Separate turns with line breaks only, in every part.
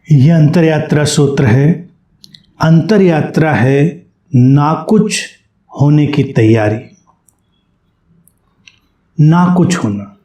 यह अंतरयात्रा सूत्र है। अंतरयात्रा है ना कुछ होने की तैयारी, ना कुछ होना,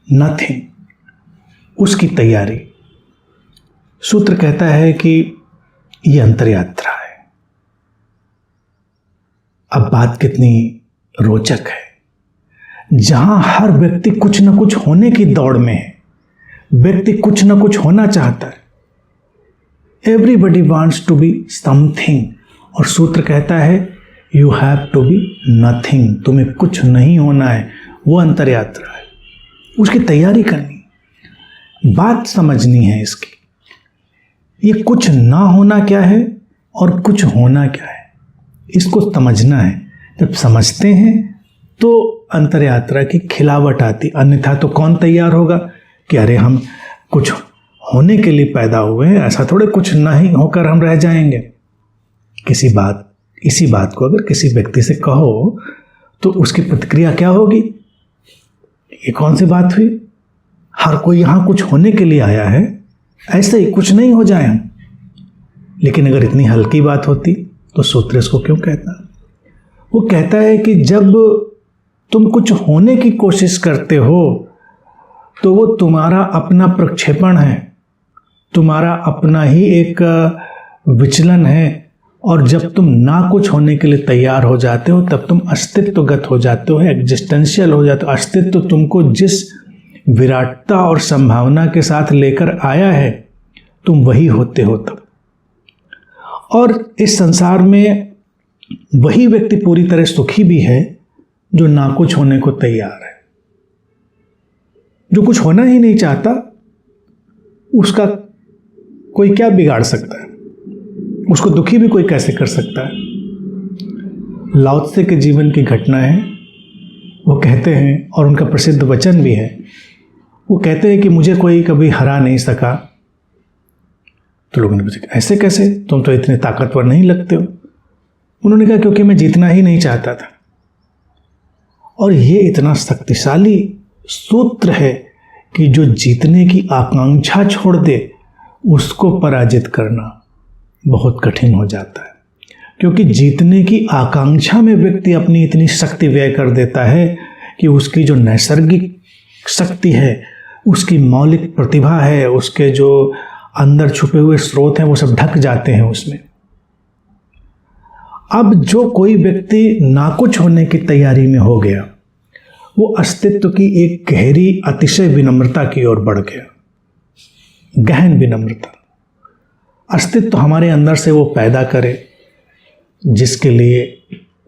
नथिंग, उसकी तैयारी। सूत्र कहता है कि यह अंतरयात्रा है। अब बात कितनी रोचक है। जहां हर व्यक्ति कुछ न कुछ होने की दौड़ में है, व्यक्ति कुछ न कुछ होना चाहता है। Everybody wants to be something, और सूत्र कहता है you have to be nothing, तुम्हें कुछ नहीं होना है। वो अंतरयात्रा है, उसकी तैयारी करनी, बात समझनी है इसकी। ये कुछ ना होना क्या है और कुछ होना क्या है, इसको समझना है। जब समझते हैं तो अंतरयात्रा की खिलावट आती, अन्यथा तो कौन तैयार होगा कि अरे हम कुछ होने के लिए पैदा हुए हैं, ऐसा थोड़े कुछ नहीं होकर हम रह जाएंगे। इसी बात को अगर किसी व्यक्ति से कहो तो उसकी प्रतिक्रिया क्या होगी? ये कौन सी बात हुई, हर कोई यहाँ कुछ होने के लिए आया है, ऐसे ही कुछ नहीं हो जाए हम। लेकिन अगर इतनी हल्की बात होती तो सूत्र इसको क्यों कहता? वो कहता है कि जब तुम कुछ होने की कोशिश करते हो तो वो तुम्हारा अपना प्रक्षेपण है, तुम्हारा अपना ही एक विचलन है। और जब तुम ना कुछ होने के लिए तैयार हो जाते हो तब तुम अस्तित्वगत हो जाते हो, एग्जिस्टेंशियल हो जाते हो। अस्तित्व तुमको जिस विराटता और संभावना के साथ लेकर आया है, तुम वही होते हो तब। और इस संसार में वही व्यक्ति पूरी तरह सुखी भी है जो ना कुछ होने को तैयार है। जो कुछ होना ही नहीं चाहता, उसका कोई क्या बिगाड़ सकता है, उसको दुखी भी कोई कैसे कर सकता है। लाओ त्से के जीवन की घटना है। वो कहते हैं, और उनका प्रसिद्ध वचन भी है, वो कहते हैं कि मुझे कोई कभी हरा नहीं सका। तो लोगों ने पूछा ऐसे कैसे, तुम तो इतने ताकतवर नहीं लगते हो। उन्होंने कहा क्योंकि मैं जीतना ही नहीं चाहता था। और ये इतना शक्तिशाली सूत्र है कि जो जीतने की आकांक्षा छोड़ दे उसको पराजित करना बहुत कठिन हो जाता है। क्योंकि जीतने की आकांक्षा में व्यक्ति अपनी इतनी शक्ति व्यय कर देता है कि उसकी जो नैसर्गिक शक्ति है, उसकी मौलिक प्रतिभा है, उसके जो अंदर छुपे हुए स्रोत हैं, वो सब ढक जाते हैं उसमें। अब जो कोई व्यक्ति नाकुछ होने की तैयारी में हो गया, वो अस्तित्व की एक गहरी अतिशय विनम्रता की ओर बढ़ गया। गहन विनम्रता। अस्तित्व हमारे अंदर से वो पैदा करे जिसके लिए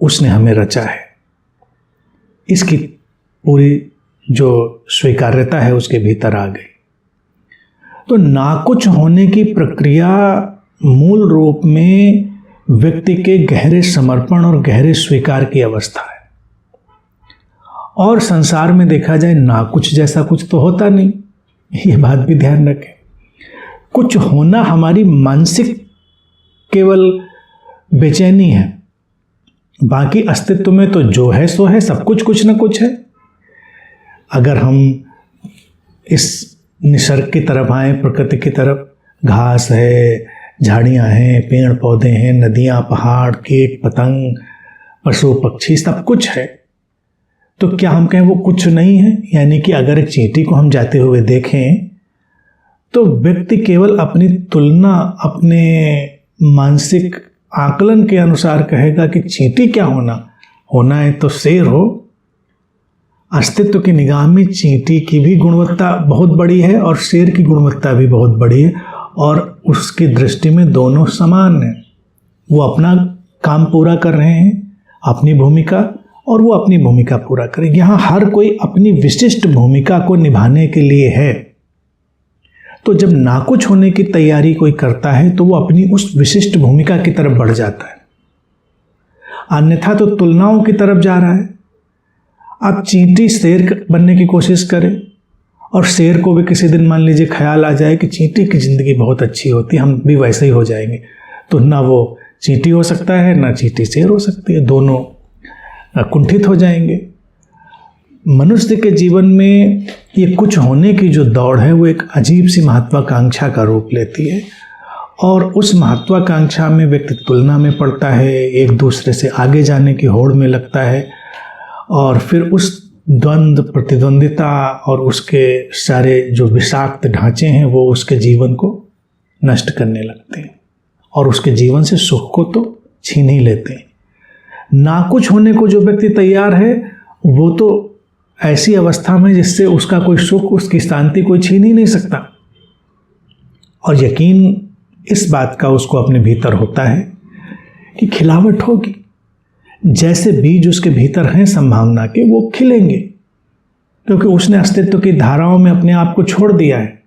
उसने हमें रचा है। इसकी पूरी जो स्वीकार्यता है उसके भीतर आ गई। तो नाकुछ होने की प्रक्रिया मूल रूप में व्यक्ति के गहरे समर्पण और गहरे स्वीकार की अवस्था है। और संसार में देखा जाए नाकुछ जैसा कुछ तो होता नहीं, ये बात भी ध्यान रखें। कुछ होना हमारी मानसिक केवल बेचैनी है, बाकी अस्तित्व में तो जो है सो है, सब कुछ न कुछ है। अगर हम इस निसर्ग की तरफ आए, प्रकृति की तरफ, घास है, झाड़ियाँ हैं, पेड़ पौधे हैं, नदियाँ, पहाड़, कीट पतंग, पशु पक्षी, सब कुछ है। तो क्या हम कहें वो कुछ नहीं है? यानी कि अगर एक चींटी को हम जाते हुए देखें तो व्यक्ति केवल अपनी तुलना, अपने मानसिक आकलन के अनुसार कहेगा कि चींटी क्या होना है तो शेर हो। अस्तित्व की निगाह में चींटी की भी गुणवत्ता बहुत बड़ी है और शेर की गुणवत्ता भी बहुत बड़ी है, और उसकी दृष्टि में दोनों समान हैं। वो अपना काम पूरा कर रहे हैं, अपनी भूमिका, और वो अपनी भूमिका पूरा करें। यहाँ हर कोई अपनी विशिष्ट भूमिका को निभाने के लिए है। तो जब नाकुछ होने की तैयारी कोई करता है तो वो अपनी उस विशिष्ट भूमिका की तरफ बढ़ जाता है, अन्यथा तो तुलनाओं की तरफ जा रहा है। अब चींटी शेर बनने की कोशिश करे, और शेर को भी किसी दिन मान लीजिए ख्याल आ जाए कि चींटी की ज़िंदगी बहुत अच्छी होती है, हम भी वैसे ही हो जाएंगे, तो ना वो चींटी हो सकता है ना चींटी शेर हो सकती है, दोनों कुंठित हो जाएंगे। मनुष्य के जीवन में ये कुछ होने की जो दौड़ है वो एक अजीब सी महत्वाकांक्षा का रूप लेती है, और उस महत्वाकांक्षा में व्यक्ति तुलना में पड़ता है, एक दूसरे से आगे जाने की होड़ में लगता है और फिर उस द्वंद्व प्रतिद्वंदिता और उसके सारे जो विषाक्त ढांचे हैं वो उसके जीवन को नष्ट करने लगते हैं और उसके जीवन से सुख को तो छीन ही लेते हैं। ना कुछ होने को जो व्यक्ति तैयार है वो तो ऐसी अवस्था में जिससे उसका कोई सुख, उसकी शांति कोई छीन ही नहीं सकता। और यकीन इस बात का उसको अपने भीतर होता है कि खिलावट होगी, जैसे बीज उसके भीतर हैं संभावना के वो खिलेंगे, क्योंकि उसने अस्तित्व की धाराओं में अपने आप को छोड़ दिया है,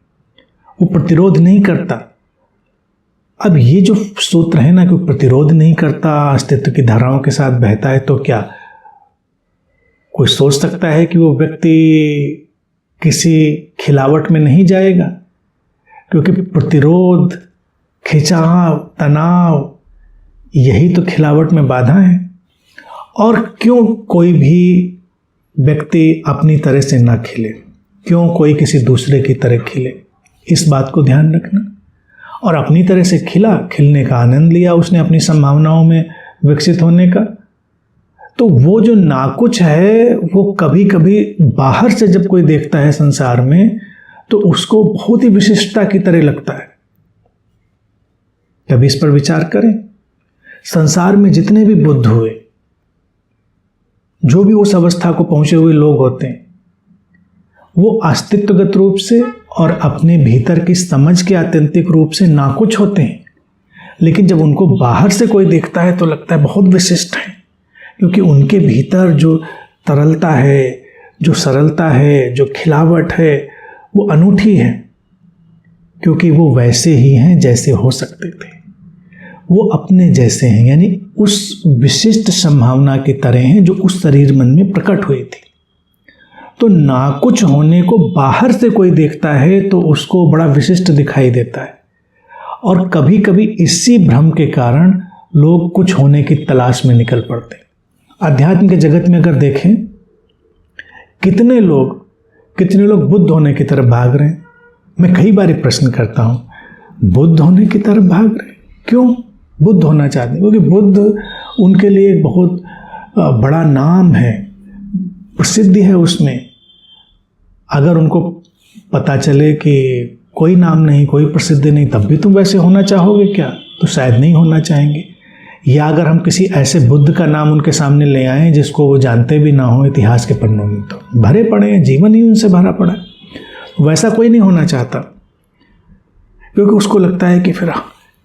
वो प्रतिरोध नहीं करता। अब ये जो सूत्र है ना कि प्रतिरोध नहीं करता, अस्तित्व की धाराओं के साथ बहता है, तो क्या कोई सोच सकता है कि वो व्यक्ति किसी खिलावट में नहीं जाएगा? क्योंकि प्रतिरोध, खिंचाव, तनाव, यही तो खिलावट में बाधा है। और क्यों कोई भी व्यक्ति अपनी तरह से ना खिले, क्यों कोई किसी दूसरे की तरह खिले, इस बात को ध्यान रखना। और अपनी तरह से खिला, खिलने का आनंद लिया उसने, अपनी संभावनाओं में विकसित होने का। तो वो जो नाकुछ है वो कभी कभी बाहर से जब कोई देखता है संसार में तो उसको बहुत ही विशिष्टता की तरह लगता है। कभी इस पर विचार करें, संसार में जितने भी बुद्ध हुए, जो भी उस अवस्था को पहुंचे हुए लोग होते हैं, वो अस्तित्वगत रूप से और अपने भीतर की समझ के आत्यंतिक रूप से नाकुछ होते हैं। लेकिन जब उनको बाहर से कोई देखता है तो लगता है बहुत विशिष्ट है, क्योंकि उनके भीतर जो तरलता है, जो सरलता है, जो खिलावट है, वो अनूठी है, क्योंकि वो वैसे ही हैं जैसे हो सकते थे। वो अपने जैसे हैं, यानी उस विशिष्ट संभावना की तरह हैं जो उस शरीर मन में प्रकट हुई थी। तो नाकुछ होने को बाहर से कोई देखता है तो उसको बड़ा विशिष्ट दिखाई देता है। और कभी कभी इसी भ्रम के कारण लोग कुछ होने की तलाश में निकल पड़ते हैं। अध्यात्म के जगत में अगर देखें, कितने लोग बुद्ध होने की तरफ भाग रहे हैं। मैं कई बार प्रश्न करता हूँ, बुद्ध होने की तरफ भाग रहे हैं, क्यों बुद्ध होना चाहते हैं? क्योंकि बुद्ध उनके लिए एक बहुत बड़ा नाम है, प्रसिद्धि है उसमें। अगर उनको पता चले कि कोई नाम नहीं, कोई प्रसिद्धि नहीं, तब भी तुम वैसे होना चाहोगे क्या? तो शायद नहीं होना चाहेंगे। या अगर हम किसी ऐसे बुद्ध का नाम उनके सामने ले आएं जिसको वो जानते भी ना हो, इतिहास के पन्नों में तो भरे पड़े हैं, जीवन ही उनसे भरा पड़ा है, वैसा कोई नहीं होना चाहता, क्योंकि उसको लगता है कि फिर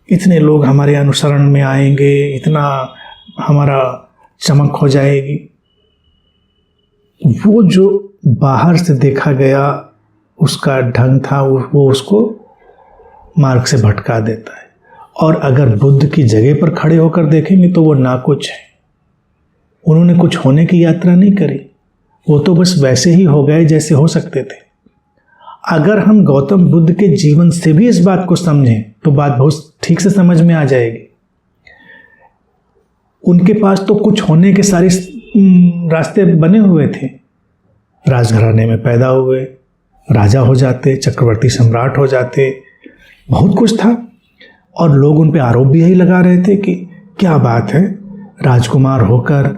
इतने लोग हमारे अनुसरण में आएंगे, इतना हमारा चमक हो जाएगी। वो जो बाहर से देखा गया उसका ढंग था, वो उसको मार्ग से भटका देता है। और अगर बुद्ध की जगह पर खड़े होकर देखेंगे तो वो नाकुछ है, उन्होंने कुछ होने की यात्रा नहीं करी, वो तो बस वैसे ही हो गए जैसे हो सकते थे। अगर हम गौतम बुद्ध के जीवन से भी इस बात को समझें तो बात बहुत ठीक से समझ में आ जाएगी। उनके पास तो कुछ होने के सारे रास्ते बने हुए थे। राजघराने में पैदा हुए, राजा हो जाते, चक्रवर्ती सम्राट हो जाते, बहुत कुछ था। और लोग उन पे आरोप भी यही लगा रहे थे कि क्या बात है, राजकुमार होकर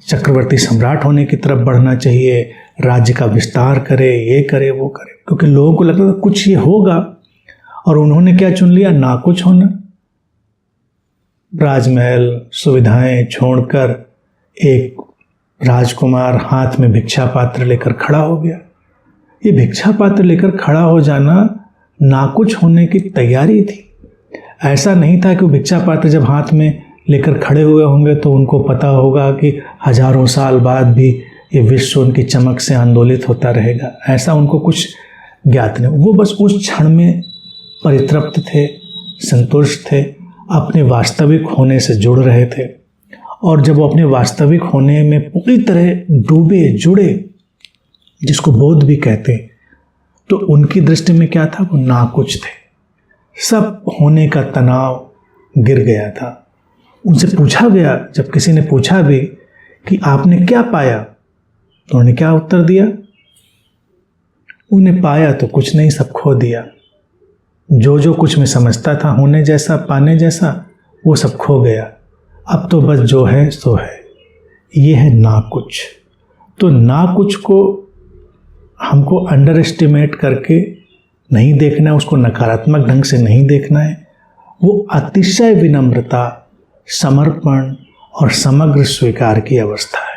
चक्रवर्ती सम्राट होने की तरफ बढ़ना चाहिए, राज्य का विस्तार करे, ये करे, वो करे, क्योंकि लोगों को लगता था कुछ ये होगा। और उन्होंने क्या चुन लिया? नाकुछ होना। राजमहल सुविधाएं छोड़कर एक राजकुमार हाथ में भिक्षा पात्र लेकर खड़ा हो गया। ये भिक्षा पात्र लेकर खड़ा हो जाना नाकुछ होने की तैयारी थी। ऐसा नहीं था कि वो भिक्षा पात्र जब हाथ में लेकर खड़े हुए होंगे तो उनको पता होगा कि हजारों साल बाद भी ये विश्व उनकी चमक से आंदोलित होता रहेगा। ऐसा उनको कुछ ज्ञात नहीं। वो बस उस क्षण में परितृप्त थे, संतुष्ट थे, अपने वास्तविक होने से जुड़ रहे थे। और जब वो अपने वास्तविक होने में पूरी तरह डूबे, जुड़े, जिसको बोध भी कहते हैं, तो उनकी दृष्टि में क्या था? वो नाकुछ थे। सब होने का तनाव गिर गया था। उनसे पूछा गया, जब किसी ने पूछा भी कि आपने क्या पाया, तो उन्होंने क्या उत्तर दिया? उन्हें पाया तो कुछ नहीं, सब खो दिया। जो जो कुछ मैं समझता था होने जैसा, पाने जैसा, वो सब खो गया। अब तो बस जो है सो है। ये है ना कुछ। तो ना कुछ को हमको अंडर एस्टिमेट करके नहीं देखना है, उसको नकारात्मक ढंग से नहीं देखना है। वो अतिशय विनम्रता, समर्पण और समग्र स्वीकार की अवस्था है।